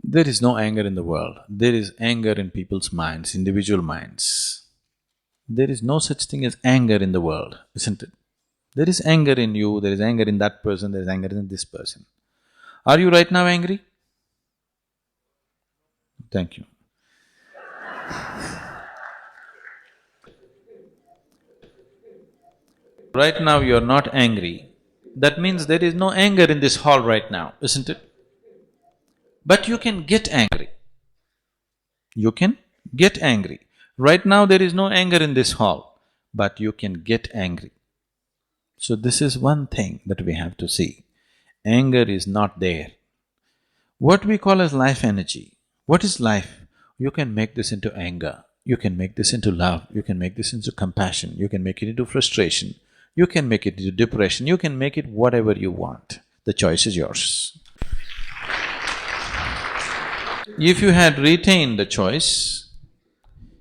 There is no anger in the world, there is anger in people's minds, individual minds. There is no such thing as anger in the world, isn't it? There is anger in you, there is anger in that person, there is anger in this person. Are you right now angry? Thank you. Right now you are not angry, that means there is no anger in this hall right now, isn't it? But you can get angry. You can get angry. Right now there is no anger in this hall, but you can get angry. So this is one thing that we have to see. Anger is not there. What we call as life energy, what is life? You can make this into anger, you can make this into love, you can make this into compassion, you can make it into frustration, you can make it into depression, you can make it whatever you want. The choice is yours. If you had retained the choice,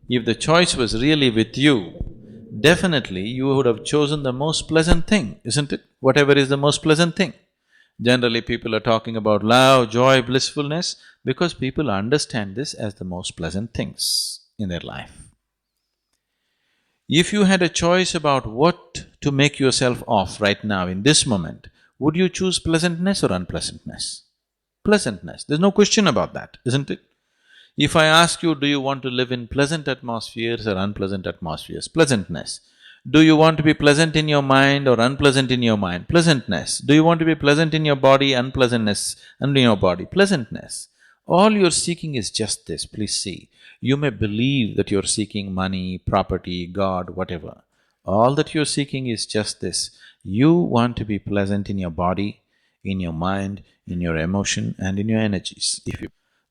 if the choice was really with you, definitely you would have chosen the most pleasant thing, isn't it? Whatever is the most pleasant thing. Generally people are talking about love, joy, blissfulness, because people understand this as the most pleasant things in their life. If you had a choice about what to make yourself of right now in this moment, would you choose pleasantness or unpleasantness? Pleasantness, there's no question about that, isn't it? If I ask you, do you want to live in pleasant atmospheres or unpleasant atmospheres? Pleasantness. Do you want to be pleasant in your mind or unpleasant in your mind? Pleasantness. Do you want to be pleasant in your body, unpleasantness in your body? Pleasantness. All you're seeking is just this, please see. You may believe that you're seeking money, property, God, whatever. All that you're seeking is just this. You want to be pleasant in your body, in your mind, in your emotion and in your energies.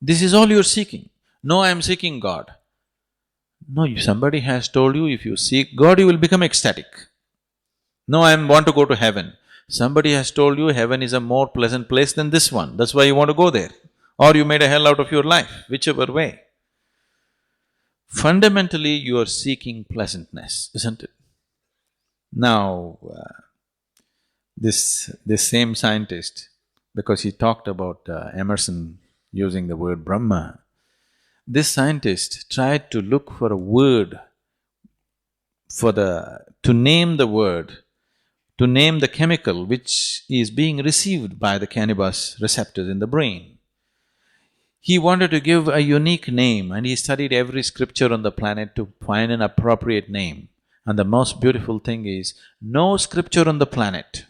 This is all you're seeking. No, I'm seeking God. No, somebody has told you if you seek God, you will become ecstatic. No, I want to go to heaven. Somebody has told you heaven is a more pleasant place than this one, that's why you want to go there. Or you made a hell out of your life, whichever way. Fundamentally, you are seeking pleasantness, isn't it? Now, this same scientist, because he talked about Emerson using the word Brahma, this scientist tried to look for a word to name the word, to name the chemical which is being received by the cannabis receptors in the brain. He wanted to give a unique name and he studied every scripture on the planet to find an appropriate name. And the most beautiful thing is, no scripture on the planet,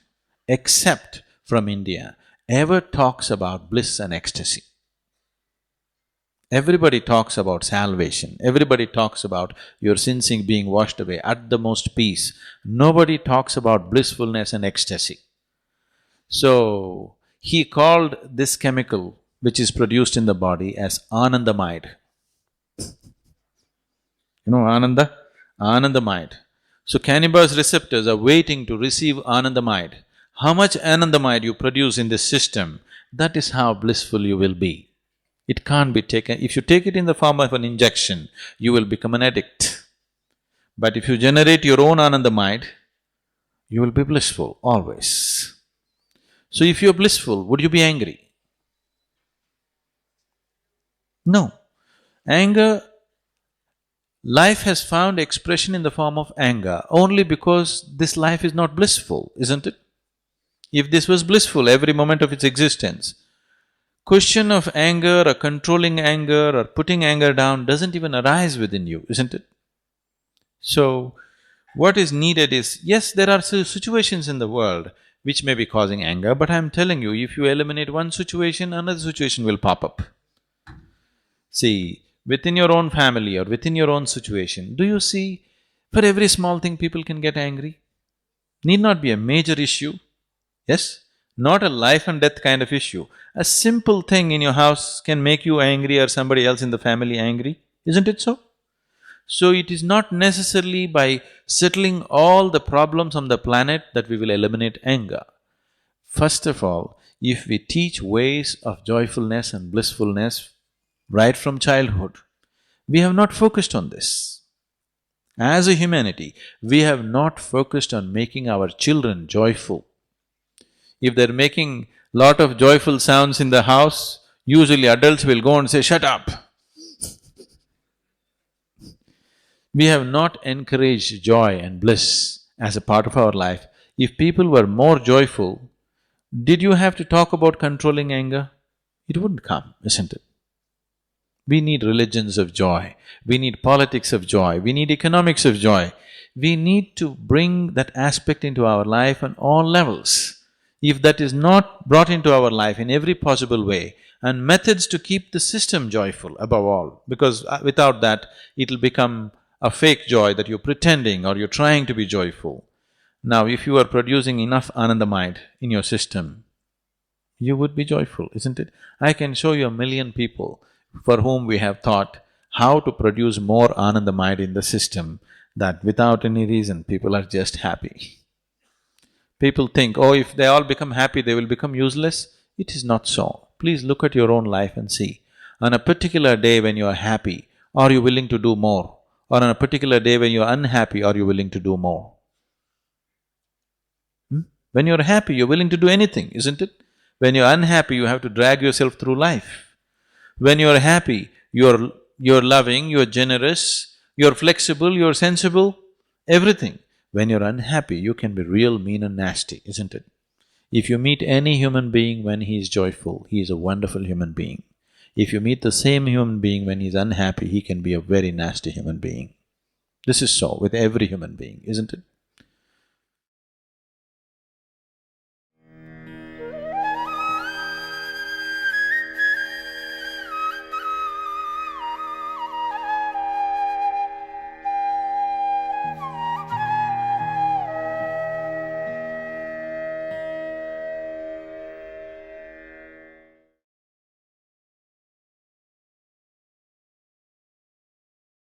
except from India, ever talks about bliss and ecstasy. Everybody talks about salvation, everybody talks about your sins being washed away, at the most peace. Nobody talks about blissfulness and ecstasy. So, he called this chemical which is produced in the body as Anandamide. You know Ananda? Anandamide. So cannabis receptors are waiting to receive Anandamide. How much Anandamide you produce in this system, that is how blissful you will be. It can't be taken… if you take it in the form of an injection, you will become an addict. But if you generate your own Anandamide, you will be blissful, always. So if you're blissful, would you be angry? No. Anger… life has found expression in the form of anger only because this life is not blissful, isn't it? If this was blissful every moment of its existence, question of anger or controlling anger or putting anger down doesn't even arise within you, isn't it? So, what is needed is, yes, there are situations in the world which may be causing anger, but I'm telling you, if you eliminate one situation, another situation will pop up. See, within your own family or within your own situation, do you see, for every small thing people can get angry? Need not be a major issue, yes? Not a life and death kind of issue. A simple thing in your house can make you angry or somebody else in the family angry, isn't it so? So it is not necessarily by settling all the problems on the planet that we will eliminate anger. First of all, if we teach ways of joyfulness and blissfulness right from childhood, we have not focused on this. As a humanity, we have not focused on making our children joyful. If they're making lot of joyful sounds in the house, Usually adults will go and say, "Shut up." We have not encouraged joy and bliss as a part of our life. If people were more joyful, did you have to talk about controlling anger? It wouldn't come, isn't it? We need religions of joy, we need politics of joy, we need economics of joy. We need to bring that aspect into our life on all levels. If that is not brought into our life in every possible way, and methods to keep the system joyful above all, because without that, it'll become a fake joy that you're pretending or you're trying to be joyful. Now, if you are producing enough Anandamide in your system, you would be joyful, isn't it? I can show you 1,000,000 people for whom we have thought how to produce more Anandamide in the system, that without any reason people are just happy. People think, oh, if they all become happy, they will become useless. It is not so. Please look at your own life and see. On a particular day when you are happy, are you willing to do more? Or on a particular day when you are unhappy, are you willing to do more? When you're happy, you're willing to do anything, isn't it? When you're unhappy, you have to drag yourself through life. When you're happy, you're loving, you're generous, you're flexible, you're sensible, everything. When you're unhappy, you can be real mean and nasty, isn't it? If you meet any human being when he is joyful, he is a wonderful human being. If you meet the same human being when he's unhappy, he can be a very nasty human being. This is so with every human being, isn't it?